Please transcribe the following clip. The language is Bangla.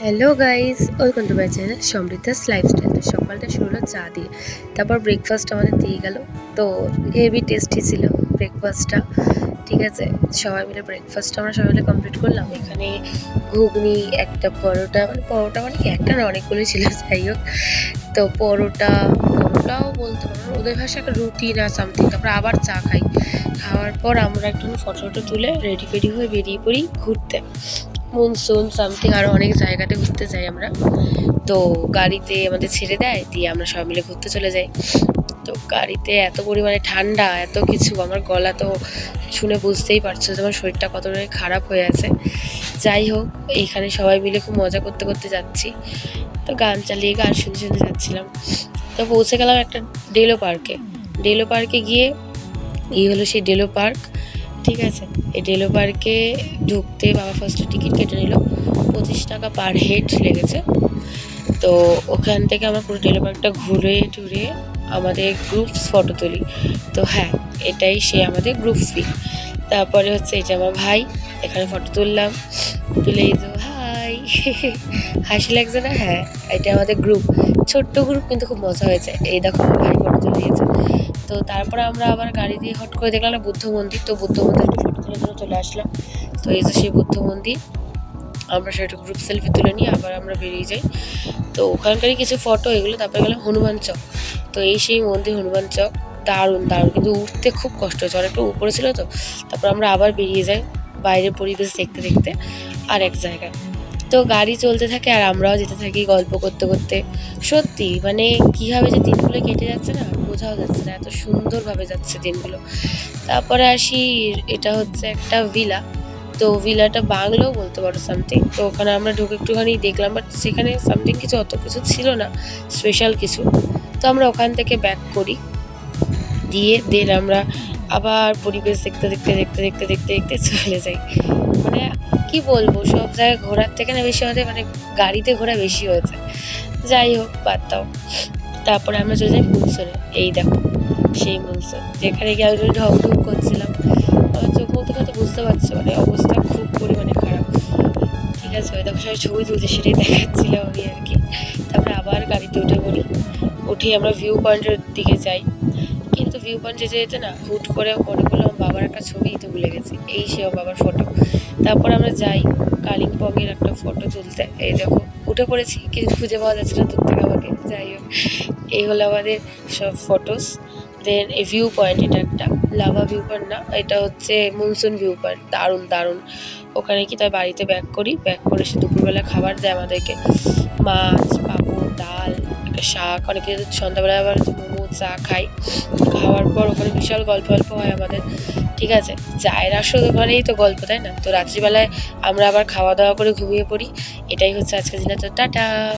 Hello guys, welcome to my channel Samriddha's lifestyle. তো সকালটা শুরু হলো চা দিয়ে, তারপর ব্রেকফাস্ট আমাদের দিয়ে গেল। তো হেভি টেস্টি ছিল ব্রেকফাস্টটা। ঠিক আছে, সবাই মিলে ব্রেকফাস্টটা আমরা সবাই মিলে কমপ্লিট করলাম। এখানে ঘুগনি, একটা পরোটা মানে কি একটা না, অনেকগুলোই ছিল, যাই হোক। তো পরোটাও বলতে পারো ওদের ভাষায় একটা রুটি না সামথিং। তারপর আবার চা খাই। খাওয়ার পর আমরা একটু ফটো তুলে রেডি ফেডি হয়ে বেরিয়ে পড়ি ঘুরতে। মনসুন সামথিং আরও অনেক জায়গাতে ঘুরতে যাই আমরা। তো গাড়িতে আমাদের ছেড়ে দেয়, দিয়ে আমরা সবাই মিলে ঘুরতে চলে যাই। তো গাড়িতে এত পরিমাণে ঠান্ডা, এত কিছু, আমার গলা তো শুনে বুঝতেই পারছো যে আমার শরীরটা কতটা খারাপ হয়ে আছে। যাই হোক, এইখানে সবাই মিলে খুব মজা করতে করতে যাচ্ছি। তো গান চালিয়ে গান শুনতে শুনতে যাচ্ছিলাম। তো পৌঁছে গেলাম একটা ডেলো পার্কে গিয়ে হলো সেই ডেলো পার্ক। ঠিক আছে, এই ডেলো পার্কে ঢুকতে বাবা ফার্স্টে টিকিট কেটে নিল, 25 টাকা পার হেড লেগেছে। তো ওখান থেকে আমরা পুরো ডেলো পার্কটা ঘুরে টুরে আমাদের গ্রুপস ফটো তুলি। তো হ্যাঁ, এটাই সে আমাদের গ্রুপ ফি। তারপরে হচ্ছে এটা আমার ভাই, এখানে ফটো তুললাম, তুলে এই যে হাই হাসি লাগছে না? হ্যাঁ, এটা আমাদের গ্রুপ, ছোট্ট গ্রুপ কিন্তু খুব মজা হয়েছে। এই দেখো আমার ভাই ফটো তুলে দিয়েছে। তো তারপরে আমরা আবার গাড়ি দিয়ে হট করে দেখলাম বুদ্ধ মন্দির। তো বুদ্ধ মন্দির একটু ফটো তোলার জন্য চলে আসলাম। তো এই যে সেই বুদ্ধ মন্দির, আমরা সেটা গ্রুপ সেলফি তুলে নিয়ে আবার আমরা বেরিয়ে যাই। তো ওখানকারই কিছু ফটো এগুলো। তারপরে গেলাম হনুমান চক। তো এই সেই মন্দির হনুমান চক, দারুণ দারুণ, কিন্তু উঠতে খুব কষ্ট হয়েছে, অনেকটা উপরে ছিল তো। তারপর আমরা আবার বেরিয়ে যাই বাইরের পরিবেশ দেখতে দেখতে আর এক জায়গায়। তো গাড়ি চলতে থাকে আর আমরাও যেতে থাকি গল্প করতে করতে। সত্যি মানে কীভাবে যে দিনগুলো কেটে যাচ্ছে না, বোঝাও যাচ্ছে না, এত সুন্দরভাবে যাচ্ছে দিনগুলো। তারপরে আসি, এটা হচ্ছে একটা ভিলা। তো ভিলাটা বাংলোও বলতে পারো সামথিং। তো ওখানে আমরা ঢুকে একটুখানি দেখলাম, বাট সেখানে সামথিং কিছু অত কিছু ছিল না স্পেশাল কিছু। তো আমরা ওখান থেকে ব্যাক করি, দিয়ে দেন আমরা আবার পরিবেশ দেখতে দেখতে দেখতে দেখতে দেখতে দেখতে চলে যাই। মানে কি বলবো, সব জায়গায় ঘোরার থেকে না বেশি আমাদের মানে গাড়িতে ঘোরা বেশি হয়েছে। যাই হোক, বাদ দাও। তারপরে আমরা চলে যাই মনসুনে। এই দেখো সেই মনসুন, যেখানে গিয়ে আমি ঢক ঢুক করছিলাম। আমার চোখ মুখ দেখে তো বুঝতে পারছো, মানে অবস্থা খুব পরিমাণে খারাপ। ঠিক আছে, ওই দেখো সবাই ছবি তুলছে, সেটাই দেখাচ্ছিল আমি আর কি। তারপরে আবার গাড়িতে উঠে পড়ি, উঠে আমরা ভিউ পয়েন্টের দিকে যাই। কিন্তু ভিউ পয়েন্ট যেতে যেতে না হুট করে মনে করলাম বাবার একটা ছবিই তো ভুলে গেছি, এই সে বাবার ফটো। তারপর আমরা যাই কালিম্পংয়ের একটা ফটো তুলতে। এই দেখো উঠে পড়েছি, কিন্তু খুঁজে পাওয়া যাচ্ছে না দূর থেকে আমাকে। যাই হোক, এই হলো আমাদের সব ফটোস। দেন এই ভিউ পয়েন্ট, এটা একটা লাভা ভিউ পয়েন্ট না, এটা হচ্ছে মনসুন ভিউ পয়েন্ট, দারুণ দারুণ। ওখানে কি তার বাড়িতে ব্যাক করি, ব্যাক করে সে দুপুরবেলা খাবার দেয় আমাদেরকে, মাছ, পাঁপড়, ডাল, একটা শাক, অনেকে সন্ধ্যাবেলা আবার মোমো চা খাই। খাওয়ার পর ওখানে বিশাল গল্প হয় আমাদের। ঠিক আছে, চায়ের আসর ওখানেই তো গল্প, তাই না? তো রাত্রিবেলায় আমরা আবার খাওয়া দাওয়া করে ঘুমিয়ে পড়ি। এটাই হচ্ছে আজকের দিনে। তো টাটা।